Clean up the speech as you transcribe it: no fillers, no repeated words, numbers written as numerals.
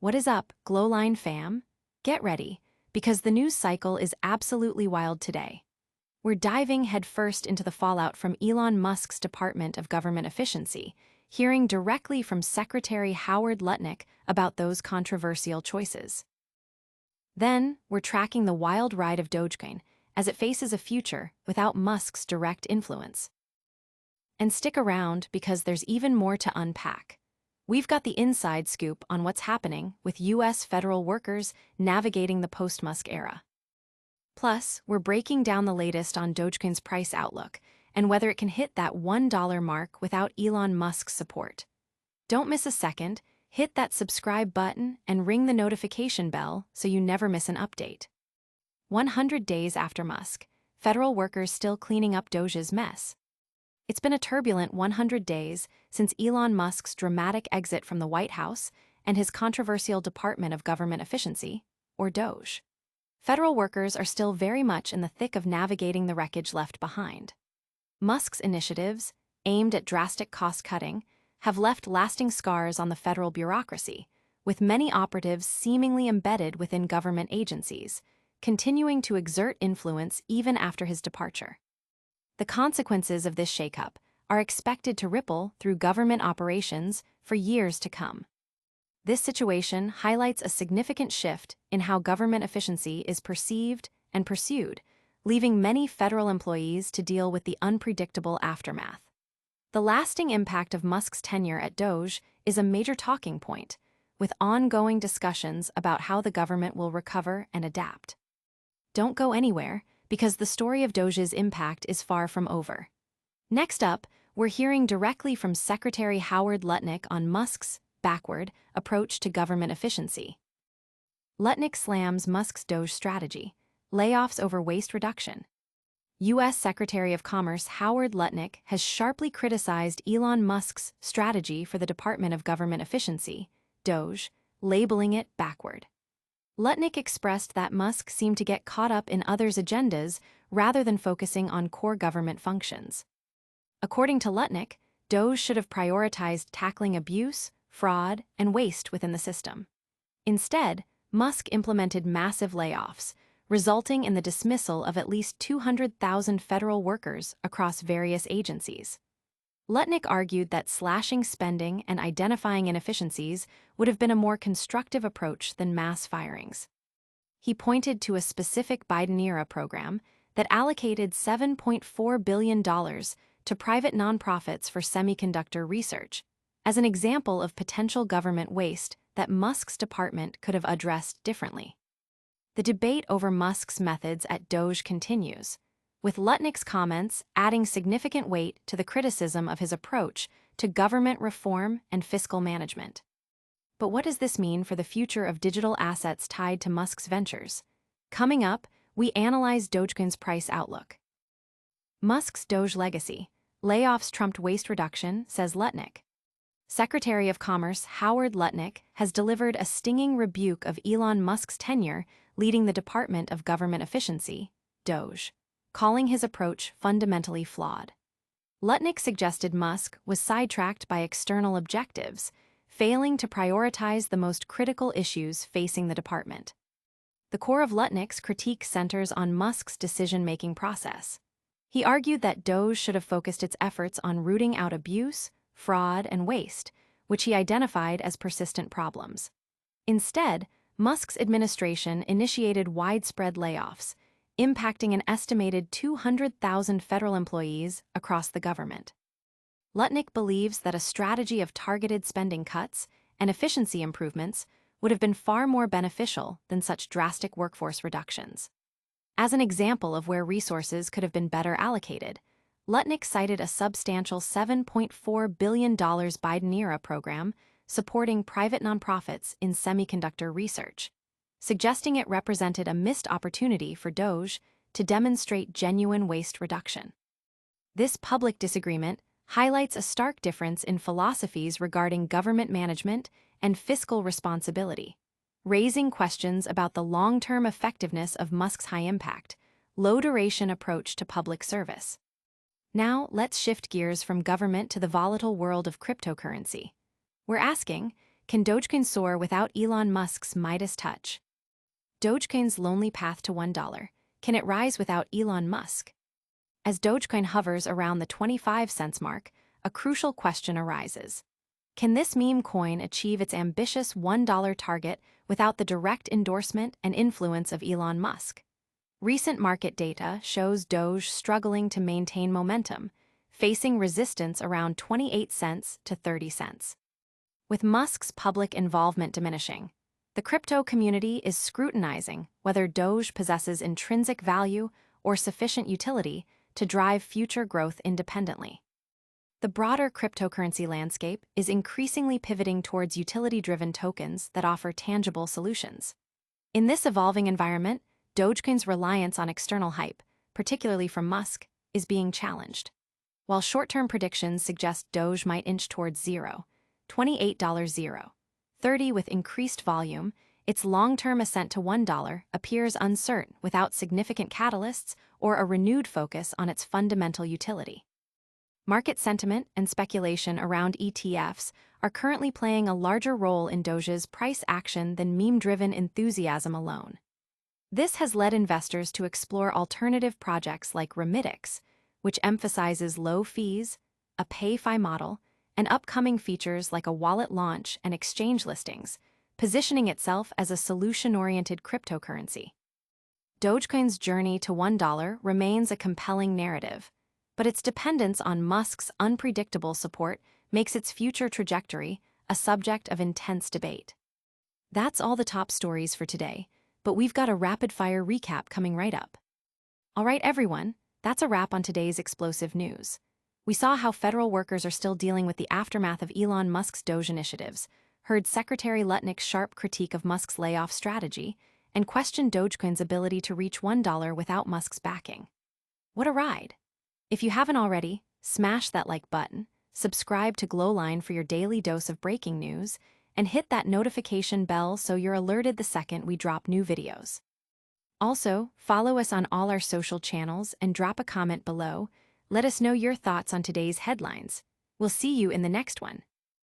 What is up, Glowline fam? Get ready, because the news cycle is absolutely wild today. We're diving headfirst into the fallout from Elon Musk's Department of Government Efficiency, hearing directly from Secretary Howard Lutnick about those controversial choices. Then, we're tracking the wild ride of Dogecoin as it faces a future without Musk's direct influence. And stick around because there's even more to unpack. We've got the inside scoop on what's happening with U.S. federal workers navigating the post-Musk era. Plus, we're breaking down the latest on Dogecoin's price outlook and whether it can hit that $1 mark without Elon Musk's support. Don't miss a second, hit that subscribe button and ring the notification bell so you never miss an update. 100 days after Musk, federal workers still cleaning up Doge's mess. It's been a turbulent 100 days since Elon Musk's dramatic exit from the White House and his controversial Department of Government Efficiency, or DOGE. Federal workers are still very much in the thick of navigating the wreckage left behind. Musk's initiatives, aimed at drastic cost-cutting, have left lasting scars on the federal bureaucracy, with many operatives seemingly embedded within government agencies, continuing to exert influence even after his departure. The consequences of this shakeup are expected to ripple through government operations for years to come. This situation highlights a significant shift in how government efficiency is perceived and pursued, leaving many federal employees to deal with the unpredictable aftermath. The lasting impact of Musk's tenure at DOGE is a major talking point, with ongoing discussions about how the government will recover and adapt. Don't go anywhere, because the story of DOGE's impact is far from over. Next up, we're hearing directly from Secretary Howard Lutnick on Musk's backward approach to government efficiency. Lutnick slams Musk's DOGE strategy, layoffs over waste reduction. U.S. Secretary of Commerce Howard Lutnick has sharply criticized Elon Musk's strategy for the Department of Government Efficiency, DOGE, labeling it backward. Lutnick expressed that Musk seemed to get caught up in others' agendas rather than focusing on core government functions. According to Lutnick, DOGE should have prioritized tackling abuse, fraud, and waste within the system. Instead, Musk implemented massive layoffs, resulting in the dismissal of at least 200,000 federal workers across various agencies. Lutnick argued that slashing spending and identifying inefficiencies would have been a more constructive approach than mass firings. He pointed to a specific Biden-era program that allocated $7.4 billion to private nonprofits for semiconductor research, as an example of potential government waste that Musk's department could have addressed differently. The debate over Musk's methods at DOGE continues, with Lutnick's comments adding significant weight to the criticism of his approach to government reform and fiscal management. But what does this mean for the future of digital assets tied to Musk's ventures? Coming up, we analyze Dogecoin's price outlook. Musk's DOGE legacy, layoffs trumped waste reduction, says Lutnick. Secretary of Commerce Howard Lutnick has delivered a stinging rebuke of Elon Musk's tenure leading the Department of Government Efficiency, DOGE, calling his approach fundamentally flawed. Lutnick suggested Musk was sidetracked by external objectives, failing to prioritize the most critical issues facing the department. The core of Lutnick's critique centers on Musk's decision-making process. He argued that DOGE should have focused its efforts on rooting out abuse, fraud, and waste, which he identified as persistent problems. Instead, Musk's administration initiated widespread layoffs, impacting an estimated 200,000 federal employees across the government. Lutnick believes that a strategy of targeted spending cuts and efficiency improvements would have been far more beneficial than such drastic workforce reductions. As an example of where resources could have been better allocated, Lutnick cited a substantial $7.4 billion Biden-era program supporting private nonprofits in semiconductor research, suggesting it represented a missed opportunity for DOGE to demonstrate genuine waste reduction. This public disagreement highlights a stark difference in philosophies regarding government management and fiscal responsibility, raising questions about the long-term effectiveness of Musk's high-impact, low-duration approach to public service. Now, let's shift gears from government to the volatile world of cryptocurrency. We're asking, Can Dogecoin soar without Elon Musk's Midas touch? Dogecoin's lonely path to $1. Can it rise without Elon Musk? As Dogecoin hovers around the 25 cents mark, a crucial question arises. Can this meme coin achieve its ambitious $1 target without the direct endorsement and influence of Elon Musk? Recent market data shows Doge struggling to maintain momentum, facing resistance around 28 cents to 30 cents. With Musk's public involvement diminishing, the crypto community is scrutinizing whether Doge possesses intrinsic value or sufficient utility to drive future growth independently. The broader cryptocurrency landscape is increasingly pivoting towards utility-driven tokens that offer tangible solutions. In this evolving environment, Dogecoin's reliance on external hype, particularly from Musk, is being challenged. While short-term predictions suggest Doge might inch towards $28.30 with increased volume, its long-term ascent to $1 appears uncertain without significant catalysts or a renewed focus on its fundamental utility. Market sentiment and speculation around ETFs are currently playing a larger role in Doge's price action than meme-driven enthusiasm alone. This has led investors to explore alternative projects like Remitix, which emphasizes low fees, a pay-fi model, and upcoming features like a wallet launch and exchange listings, positioning itself as a solution-oriented cryptocurrency. Dogecoin's journey to $1 remains a compelling narrative, but its dependence on Musk's unpredictable support makes its future trajectory a subject of intense debate. That's all the top stories for today, but we've got a rapid-fire recap coming right up. All right, everyone, that's a wrap on today's explosive news. We saw how federal workers are still dealing with the aftermath of Elon Musk's Doge initiatives, heard Secretary Lutnick's sharp critique of Musk's layoff strategy, and questioned Dogecoin's ability to reach $1 without Musk's backing. What a ride! If you haven't already, smash that like button, subscribe to Glowline for your daily dose of breaking news, and hit that notification bell so you're alerted the second we drop new videos. Also, follow us on all our social channels and drop a comment below. Let us know your thoughts on today's headlines. We'll see you in the next one.